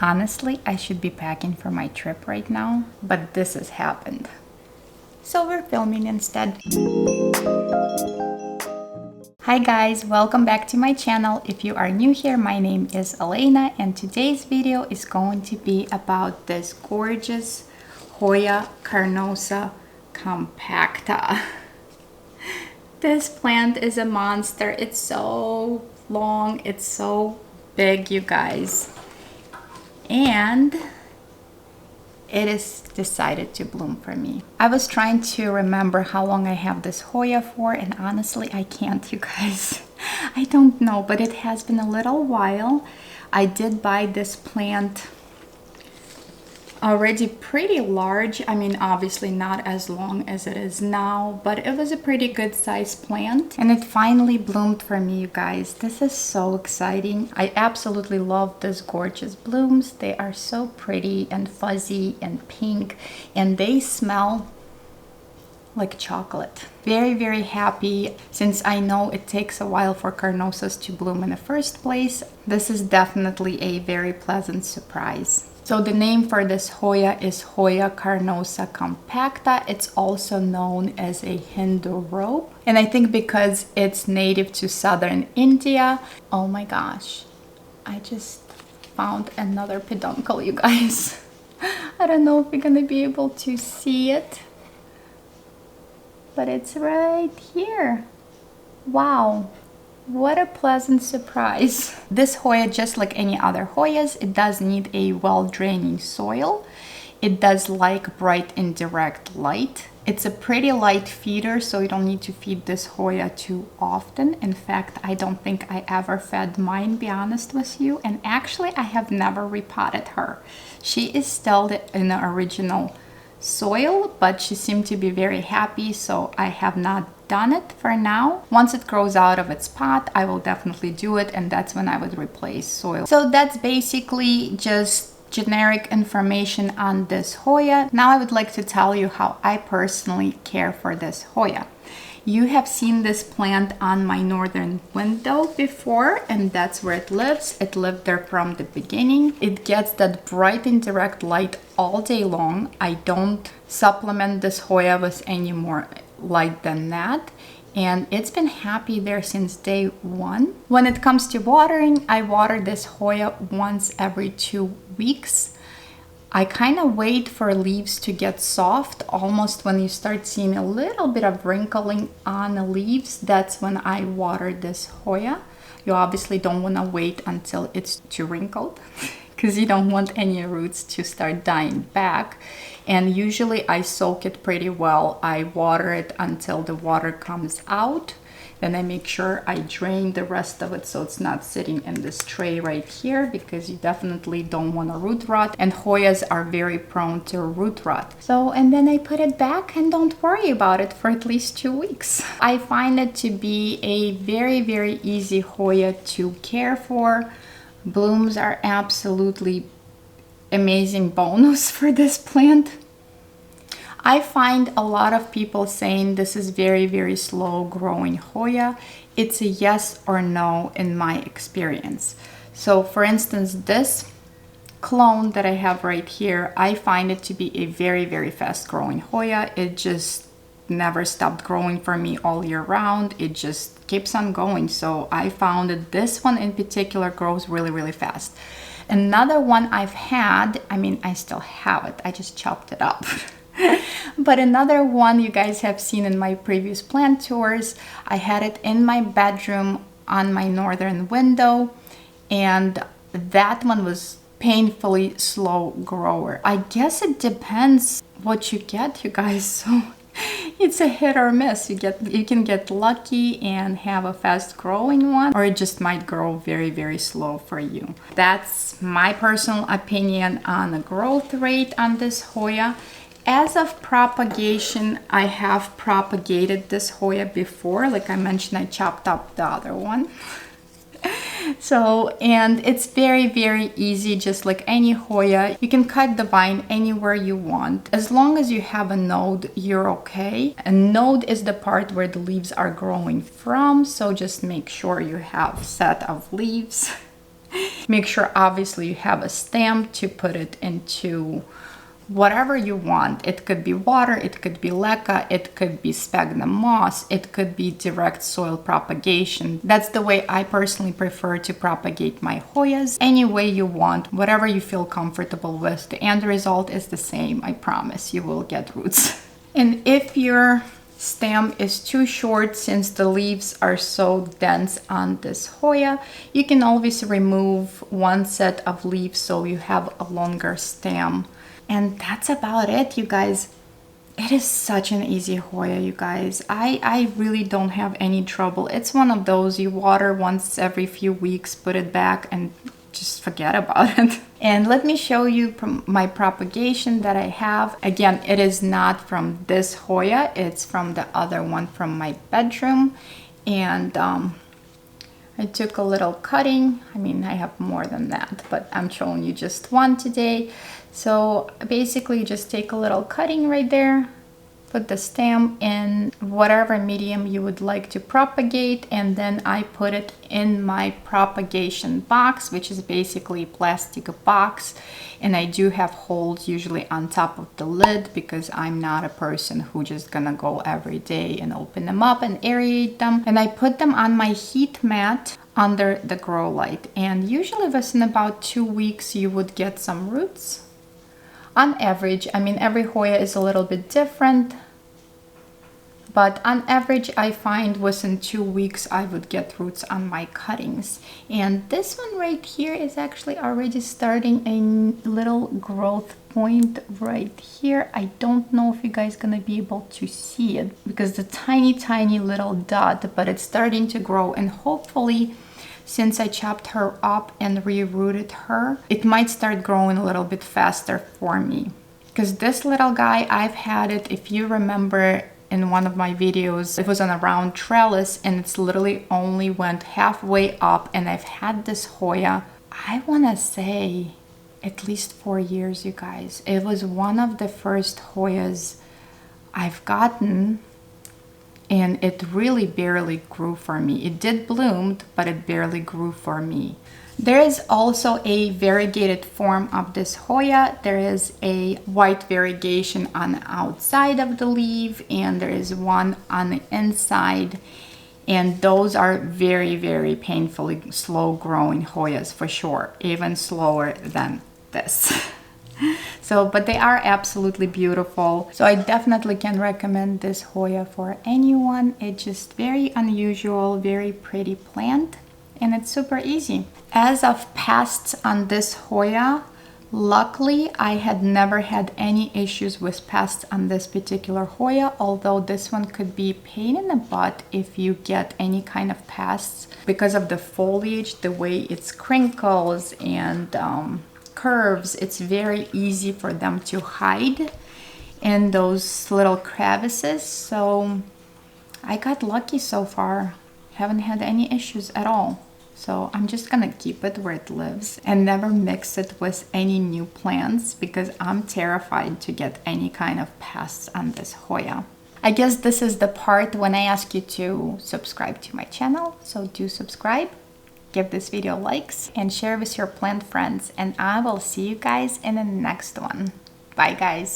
Honestly, I should be packing for my trip right now, but this has happened. So we're filming instead. Hi guys, welcome back to my channel. If you are new here, my name is Elena and today's video is going to be about this gorgeous Hoya Carnosa Compacta. This plant is a monster. It's so long, it's so big, you guys. And it is decided to bloom for me. I was trying to remember how long I have this Hoya for, and honestly I can't, you guys. I don't know, but it has been a little while. I did buy this plant already pretty large. I mean, obviously not as long as it is now, but it was a pretty good sized plant and it finally bloomed for me, you guys. This is so exciting. I absolutely love these gorgeous blooms. They are so pretty and fuzzy and pink, and they smell like chocolate. Very, very happy. Since I know it takes a while for carnosas to bloom in the first place, this is definitely a very pleasant surprise. So the name for this Hoya is Hoya Carnosa Compacta. It's also known as a Hindu rope. And I think because it's native to southern India. Oh my gosh, I just found another peduncle, you guys. I don't know if we're gonna be able to see it, but it's right here. Wow. What a pleasant surprise. This Hoya, just like any other Hoyas, it does need a well-draining soil. It does like bright indirect light. It's a pretty light feeder, so you don't need to feed this Hoya too often. In fact, I don't think I ever fed mine, be honest with you. And actually, I have never repotted her. She is still in the original soil, but she seemed to be very happy, so I have not done it for now. Once it grows out of its pot, I will definitely do it, and that's when I would replace soil. So that's basically just generic information on this Hoya. Now I would like to tell you how I personally care for this Hoya. You have seen this plant on my northern window before, and that's where it lives. It lived there from the beginning. It gets that bright indirect light all day long. I don't supplement this Hoya with any more light than that, and it's been happy there since day one. When it comes to watering, I water this Hoya once every 2 weeks. I kind of wait for leaves to get soft. Almost when you start seeing a little bit of wrinkling on the leaves, that's when I water this Hoya. You obviously don't want to wait until it's too wrinkled because you don't want any roots to start dying back. And usually I soak it pretty well. I water it until the water comes out. Then I make sure I drain the rest of it so it's not sitting in this tray right here, because you definitely don't want a root rot, and Hoyas are very prone to root rot. So, and then I put it back and don't worry about it for at least 2 weeks. I find it to be a very, very easy Hoya to care for. Blooms are absolutely amazing bonus for this plant. I find a lot of people saying this is very, very slow growing Hoya. It's a yes or no in my experience. So for instance, this clone that I have right here, I find it to be a very, very fast growing Hoya. It just never stopped growing for me all year round. It just keeps on going. So I found that this one in particular grows really, really fast. Another one I've had, I mean, I still have it. I just chopped it up. But another one you guys have seen in my previous plant tours, I had it in my bedroom on my northern window, and that one was painfully slow grower. I guess it depends what you get, you guys. So it's a hit or miss. You can get lucky and have a fast growing one, or it just might grow very, very slow for you. That's my personal opinion on the growth rate on this Hoya. As of propagation, I have propagated this Hoya before. Like I mentioned, I chopped up the other one. So, and it's very, very easy, just like any Hoya. You can cut the vine anywhere you want. As long as you have a node, you're okay. A node is the part where the leaves are growing from, so just make sure you have a set of leaves. Make sure obviously you have a stem to put it into whatever you want. It could be water, it could be leca, it could be sphagnum moss, it could be direct soil propagation. That's the way I personally prefer to propagate my Hoyas. Any way you want, whatever you feel comfortable with, the end result is the same. I promise you will get roots. And if your stem is too short, since the leaves are so dense on this Hoya, you can always remove one set of leaves so you have a longer stem. And that's about it, you guys. It is such an easy Hoya, you guys. I really don't have any trouble. It's one of those you water once every few weeks, put it back, and just forget about it. And let me show you my propagation that I have. Again, it is not from this Hoya, it's from the other one from my bedroom. And I took a little cutting. I mean, I have more than that, but I'm showing you just one today. So basically just take a little cutting right there, put the stem in whatever medium you would like to propagate, and then I put it in my propagation box, which is basically a plastic box. And I do have holes usually on top of the lid because I'm not a person who just gonna go every day and open them up and aerate them. And I put them on my heat mat under the grow light. And usually within about 2 weeks you would get some roots. On average, I mean, every Hoya is a little bit different, but on average, I find within 2 weeks, I would get roots on my cuttings. And this one right here is actually already starting a little growth point right here. I don't know if you guys gonna be able to see it because the tiny little dot, but it's starting to grow, and hopefully, since I chopped her up and rerooted her, it might start growing a little bit faster for me. Because this little guy, I've had it, if you remember in one of my videos, it was on a round trellis and it's literally only went halfway up, and I've had this Hoya, I wanna say at least 4 years, you guys. It was one of the first Hoyas I've gotten, and it really barely grew for me. It did bloom, but it barely grew for me. There is also a variegated form of this Hoya. There is a white variegation on the outside of the leaf, and there is one on the inside. And those are very painfully slow growing Hoyas for sure, even slower than this. So, but they are absolutely beautiful. So I definitely can recommend this Hoya for anyone. It's just very unusual, very pretty plant, and it's super easy. As of pests on this Hoya, luckily I had never had any issues with pests on this particular Hoya, although this one could be a pain in the butt if you get any kind of pests because of the foliage, the way it crinkles and curves. It's very easy for them to hide in those little crevices. So I got lucky so far, haven't had any issues at all. So I'm just gonna keep it where it lives and never mix it with any new plants because I'm terrified to get any kind of pests on this Hoya. I guess this is the part when I ask you to subscribe to my channel, so do subscribe. Give this video likes and share with your plant friends, and I will see you guys in the next one. Bye guys.